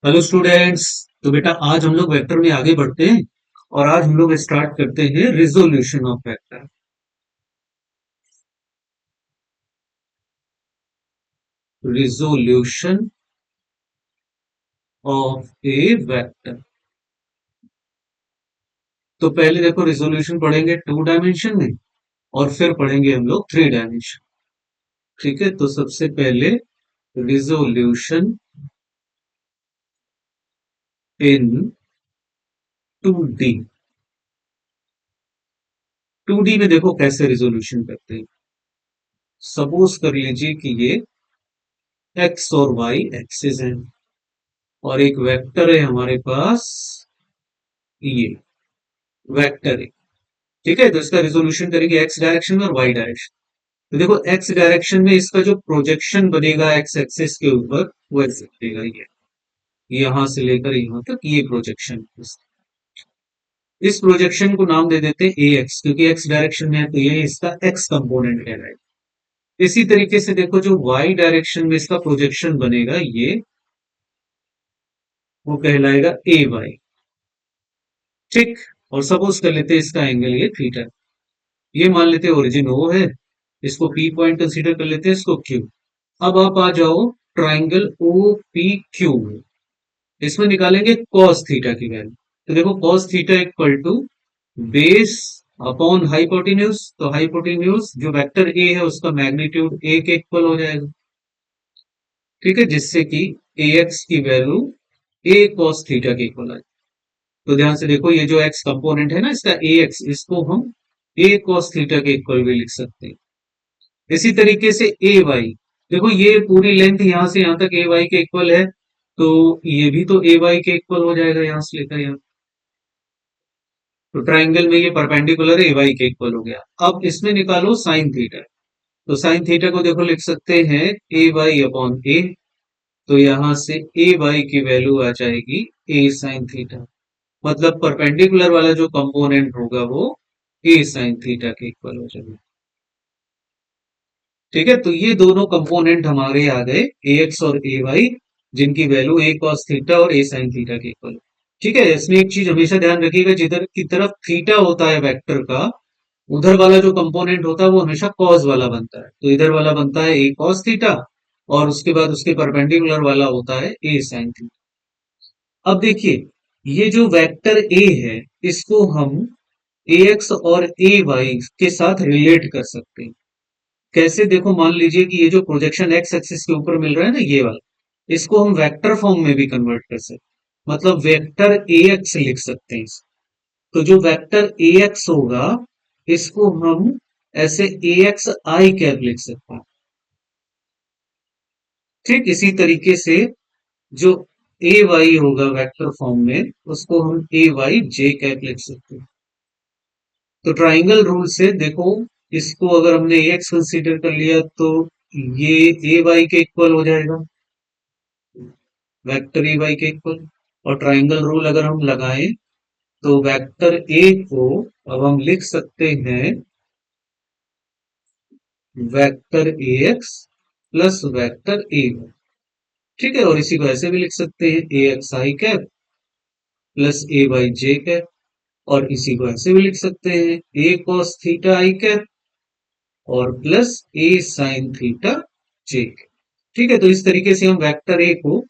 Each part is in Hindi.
Hello students. तो बेटा आज हम लोग वेक्टर में आगे बढ़ते हैं और आज हम लोग स्टार्ट करते हैं resolution of vector. Resolution of A vector. तो पहले देखो रिजोल्यूशन पढ़ेंगे 2 डायमेंशन में और फिर पढ़ेंगे हम लोग 3 डायमेंशन। ठीक है, तो सबसे पहले रिजोल्यूशन इन 2D। 2D में देखो कैसे रिजोल्यूशन करते हैं। सपोज कर लीजिए कि ये एक्स और वाई एक्सिस है और एक वेक्टर है हमारे पास, ये वेक्टर है। ठीक है, तो इसका रिजोल्यूशन करेंगे एक्स डायरेक्शन में और वाई डायरेक्शन। तो देखो एक्स डायरेक्शन में इसका जो प्रोजेक्शन बनेगा एक्स एक्सिस के ऊपर वो ऐसे बनेगा, ये यहां से लेकर यहां तक ये प्रोजेक्शन। इस प्रोजेक्शन को नाम दे देते हैं ए एक्स, क्योंकि एक्स डायरेक्शन में है तो ये इसका एक्स कंपोनेंट कहलाएगा। इसी तरीके से देखो जो वाई डायरेक्शन में इसका प्रोजेक्शन बनेगा ये, वो कहलाएगा ए वाई। ठीक। और सपोज कर लेते हैं इसका एंगल ये थीटा। ये मान लेते हैं ओरिजिन ओ है, इसको पी पॉइंट कंसीडर कर लेते हैं, इसको क्यू। अब आप आ जाओ ट्राइंगल ओ पी क्यू में। इसमें निकालेंगे कॉस थीटा की वैल्यू। तो देखो cos theta equal to base upon hypotenuse. तो हाइपोटेन्यूज जो वेक्टर ए है उसका मैग्नीट्यूड ए के इक्वल हो जाएगा। ठीक है, जिससे कि ए एक्स की वैल्यू ए कॉस थीटा के इक्वल आए। तो ध्यान से देखो ये जो एक्स कंपोनेंट है ना इसका ए एक्स, इसको हम ए कॉस थीटा के इक्वल भी लिख सकते हैं। इसी तरीके से ए वाई, देखो ये पूरी लेंथ यहां से यहां तक ए वाई के इक्वल है, तो ये भी तो ए वाई के इक्वल हो जाएगा यहां से लेकर यहाँ। तो ट्राइंगल में ये परपेंडिकुलर ए वाई के इक्वल हो गया। अब इसमें निकालो साइन थीटा। तो साइन थीटा को देखो लिख सकते हैं ए वाई अपॉन ए। तो यहां से ए वाई की वैल्यू आ जाएगी ए साइन थीटा। मतलब परपेंडिकुलर वाला जो कंपोनेंट होगा वो ए साइन थीटा के इक्वल हो जाएगा। ठीक है, तो ये दोनों कंपोनेंट हमारे आ गए ए एक्स और ए वाई, जिनकी वैल्यू ए कॉस थीटा और ए साइन थीटा के इक्वल। ठीक है, इसमें एक चीज हमेशा ध्यान रखिएगा, जिधर की तरफ थीटा होता है वेक्टर का, उधर वाला जो कंपोनेंट होता है वो हमेशा कॉस वाला बनता है। तो इधर वाला बनता है ए कॉस थीटा और उसके बाद उसके परपेंडिकुलर वाला होता है ए साइन थीटा। अब देखिए ये जो वेक्टर ए है इसको हम ए एक्स और ए वाई के साथ रिलेट कर सकते हैं। कैसे, देखो मान लीजिए कि ये जो प्रोजेक्शन एक्स एक्सिस के ऊपर मिल रहा है ना ये वाला, इसको हम वेक्टर फॉर्म में भी कन्वर्ट कर सकते हैं। मतलब वेक्टर ए एक्स लिख सकते हैं तो जो वेक्टर ए एक्स होगा इसको हम ऐसे ए एक्स आई कैप लिख सकते हैं। ठीक इसी तरीके से जो ए वाई होगा वेक्टर फॉर्म में उसको हम ए वाई जे कैप लिख सकते हैं। तो ट्राइंगल रूल से देखो, इसको अगर हमने ए एक्स कंसिडर कर लिया तो ये ए वाई के इक्वल हो जाएगा, वेक्टर ए वाई के इक्वल। और ट्राइंगल रूल अगर हम लगाएं तो वेक्टर ए को अब हम लिख सकते हैं vector A X plus vector A Y. ठीक है, और इसी को ऐसे भी लिख सकते हैं A X I cap plus A Y J cap. और इसी को ऐसे भी लिख सकते हैं A cos theta I cap और प्लस ए साइन थीटा जे कैप। ठीक है, तो इस तरीके से हम वेक्टर ए को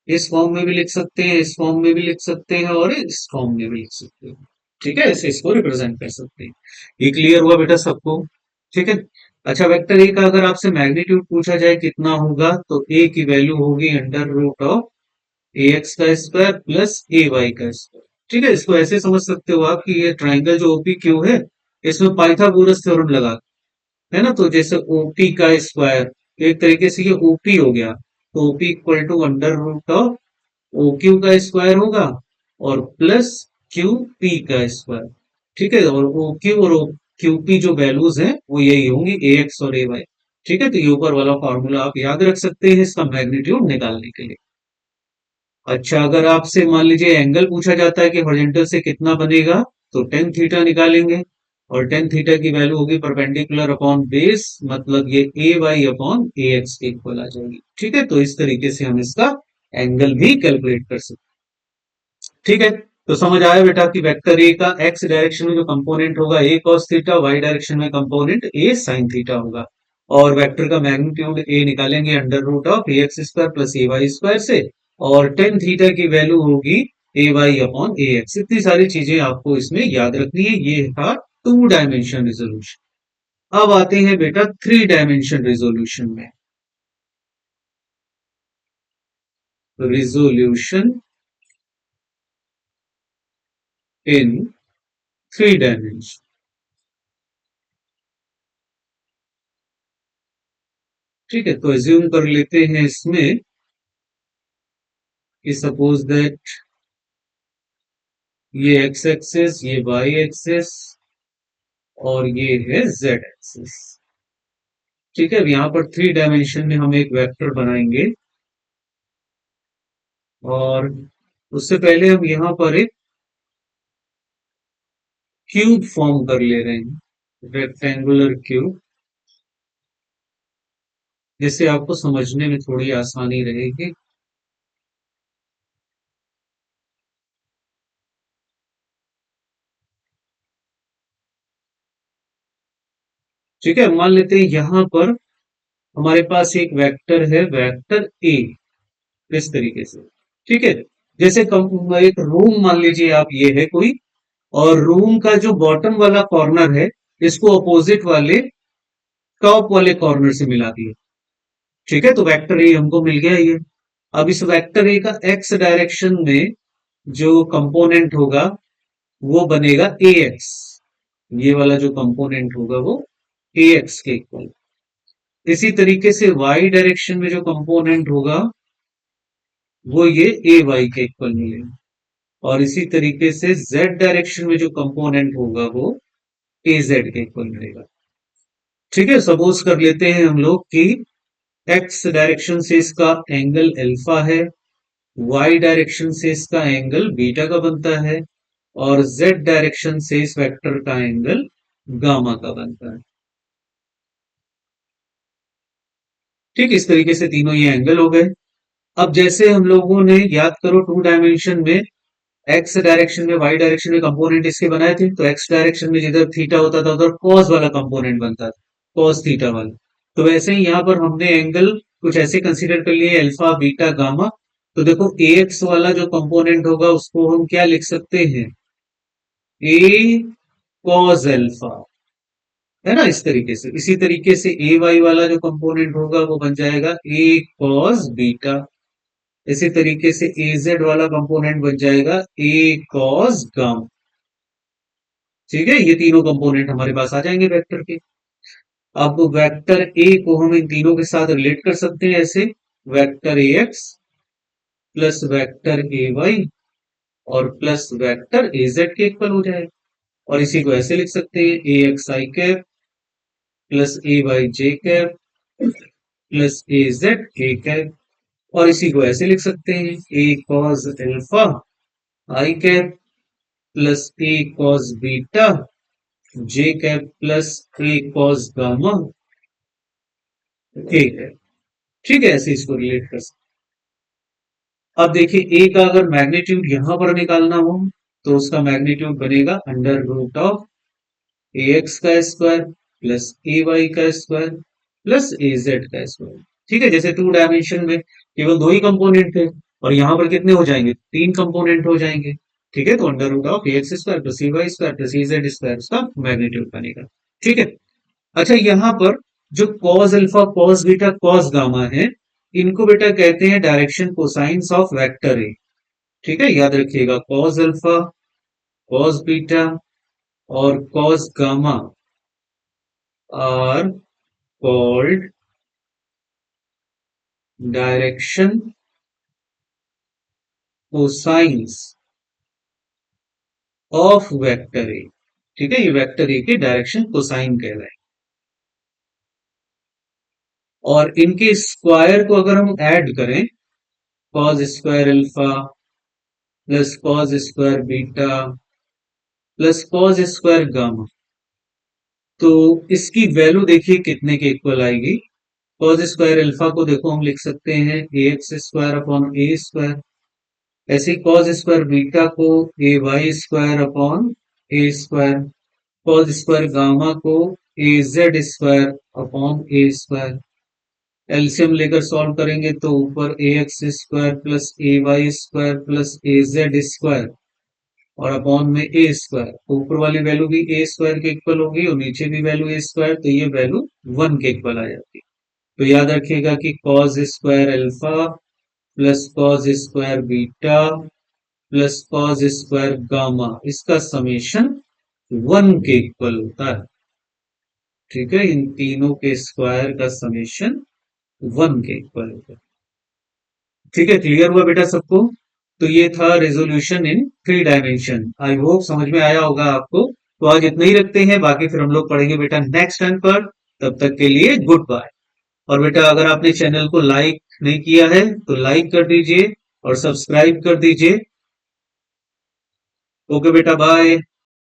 इस फॉर्म में भी लिख सकते हैं, इस फॉर्म में भी लिख सकते हैं और इस फॉर्म में भी लिख सकते हैं। ठीक है, ऐसे इसको रिप्रेजेंट कर सकते हैं। ये क्लियर हुआ बेटा सबको? ठीक है। अच्छा, वेक्टर ए का अगर आपसे मैग्नीट्यूड पूछा जाए कितना होगा तो ए की वैल्यू होगी under root of A X का स्क्वायर प्लस ए वाई का स्क्वायर। ठीक है, इसको ऐसे समझ सकते हो आप कि ये ट्राइंगल जो ओपी क्यू है इसमें पाइथागोरस थ्योरम लगा, है ना। तो जैसे ओपी का स्क्वायर, एक तरीके से ये ओपी हो गया, तो OP equal to under root of O Q का स्क्वायर होगा और प्लस क्यू पी का स्क्वायर। ठीक है, और ओ क्यू और ओ क्यू पी जो वैल्यूज हैं वो यही होंगी ए एक्स और ए वाई। ठीक है, तो ये ऊपर वाला फॉर्मूला आप याद रख सकते हैं इसका मैग्नीट्यूड निकालने के लिए। अच्छा, अगर आपसे मान लीजिए एंगल पूछा जाता है कि हॉरिजॉन्टल से कितना बनेगा, तो टेन थीटा निकालेंगे और टेन थीटा की वैल्यू होगी परपेंडिकुलर अपॉन बेस, मतलब ये ए वाई अपॉन ए एक्स के इक्वल आ जाएगी। ठीक है, तो इस तरीके से हम इसका एंगल भी कैलकुलेट कर सकते हैं। ठीक है, तो समझ आया बेटा कि वेक्टर ए का एक्स डायरेक्शन में जो कंपोनेंट होगा A cos theta, Y direction में कंपोनेंट ए साइन थीटा होगा। और वेक्टर का मैग्नीट्यूड ए निकालेंगे under root of A X square plus A Y square से, और टेन थीटा की वैल्यू होगी A Y upon A X. इतनी सारी चीजें आपको इसमें याद रखनी है। ये था टू डायमेंशन रिजोल्यूशन। अब आते हैं बेटा थ्री डायमेंशन रिजोल्यूशन में। Resolution in three dimension. ठीक है, तो एज्यूम कर लेते हैं इसमें कि सपोज दैट ये एक्स एक्सेस, ये वाई एक्सेस, और ये है जेड एक्सेस। ठीक है, अब यहां पर थ्री डायमेंशन में हम एक वेक्टर बनाएंगे, और उससे पहले हम यहां पर एक क्यूब फॉर्म कर ले रहे हैं, रेक्टेंगुलर क्यूब, जिससे आपको समझने में थोड़ी आसानी रहेगी। ठीक है, मान लेते हैं यहां पर हमारे पास एक वेक्टर है, वेक्टर ए, इस तरीके से। ठीक है, जैसे एक रूम मान लीजिए आप, ये है कोई, और रूम का जो बॉटम वाला कॉर्नर है, इसको अपोजिट वाले टॉप वाले कॉर्नर से मिला दिए। ठीक है, तो वेक्टर ए हमको मिल गया ये। अब इस वेक्टर ए का एक्स डायरेक्शन में जो कंपोनेंट होगा वो बनेगा ए एक्स। ये वाला जो कंपोनेंट होगा वो ए एक्स के इक्वल। इसी तरीके से वाई डायरेक्शन में जो कंपोनेंट होगा वो ये ए वाई के इक्वल मिलेगा। और इसी तरीके से जेड डायरेक्शन में जो कंपोनेंट होगा वो ए जेड के इक्वल मिलेगा। ठीक है, सपोज कर लेते हैं हम लोग कि एक्स डायरेक्शन से इसका एंगल अल्फा है, वाई डायरेक्शन से इसका एंगल बीटा का बनता है, और जेड डायरेक्शन से इस वेक्टर का एंगल गामा का बनता है। ठीक, इस तरीके से तीनों ये एंगल हो गए। अब जैसे हम लोगों ने, याद करो, टू डायमेंशन में एक्स डायरेक्शन में, वाई डायरेक्शन में कंपोनेंट इसके बनाए थे, तो एक्स डायरेक्शन में जिधर थीटा होता था उधर कॉस वाला कंपोनेंट बनता था, कॉस थीटा वाला। तो वैसे ही यहाँ पर हमने एंगल कुछ ऐसे कंसीडर कर लिए, अल्फा बीटा गामा। तो देखो ए एक्स वाला जो कंपोनेंट होगा उसको हम क्या लिख सकते हैं, ए कॉस अल्फा, है ना, इस तरीके से। इसी तरीके से ए वाई वाला जो कंपोनेंट होगा वो बन जाएगा ए कॉस बीटा। इसी तरीके से ए जेड वाला कंपोनेंट बन जाएगा ए कॉस गामा। ठीक है, ये तीनों कंपोनेंट हमारे पास आ जाएंगे वेक्टर के। अब वेक्टर ए को हम इन तीनों के साथ रिलेट कर सकते हैं ऐसे, vector A X plus vector A Y और प्लस वेक्टर ए जेड के इक्वल हो जाएगा। और इसी को ऐसे लिख सकते हैं, A X I cap plus A Y J cap plus A Z K cap. और इसी को ऐसे लिख सकते हैं, A cos alpha I cap plus A cos beta J cap plus A cos gamma K cap. ठीक है, ऐसे इसको रिलेट कर सकते हैं। अब देखिए, ए का अगर मैग्नीट्यूड यहां पर निकालना हो तो उसका मैग्नीट्यूड बनेगा under root of A X का स्क्वायर प्लस ए वाई का स्क्वायर प्लस ए जेड का स्क्वायर। ठीक है, जैसे टू डायमेंशन में केवल दो ही कंपोनेंट थे, और यहां पर कितने हो जाएंगे, तीन कंपोनेंट हो जाएंगे। ठीक है, तो under root of A X square plus A Y square plus A Z square उसका मैग्नीट्यूड बनेगा। ठीक है, अच्छा, यहां पर जो cos alpha cos beta cos gamma है, इनको बेटा कहते हैं direction cosines of vector A. ठीक है, याद रखिएगा, कॉस अल्फा कॉस बीटा और cos gamma are called direction cosines of vector A. ठीक है, ये वेक्टर ए के डायरेक्शन कोसाइन कह रहे हैं। और इनके स्क्वायर को अगर हम ऐड करें, cos square alpha plus cos square beta plus cos square gamma, तो इसकी वैल्यू देखिए कितने के इक्वल आएगी, कॉज स्क्वायर अल्फा को देखो हम लिख सकते हैं A X square upon A square. ऐसे कॉज स्क्वायर बीटा को ए वाई स्क्वायर अपॉन ए स्क्वायर। कॉज स्क्वायर गामा को ए जेड स्क्वायर अपॉन ए स्क्वायर। एलसीएम लेकर सॉल्व करेंगे तो ऊपर ए X square plus A Y square plus A Z square और अपॉन में ए स्क्वायर। ऊपर वाली वैल्यू भी ए स्क्वायर के इक्वल होगी और नीचे भी वैल्यू ए स्क्वायर, तो ये वैल्यू 1 के इक्वल आ जाती है। तो याद रखिएगा कि cause square alpha plus cos square beta plus cos square gamma, इसका समेशन 1 के इक्वल होता है। ठीक है, इन तीनों के स्क्वायर का समेशन 1 के इक्वल होता है। ठीक है, क्लियर हुआ बेटा सबको? तो ये था resolution in 3 dimension. I hope समझ में आया होगा आपको। तो आज इतना ही रखते हैं, बाकी फिर हम लोग पढ़ेंगे बेटा नेक्स्ट टाइम पर। तब तक के लिए गुड बाय। और बेटा अगर आपने चैनल को लाइक नहीं किया है तो लाइक कर दीजिए और सब्सक्राइब कर दीजिए। ओके बेटा, बाय।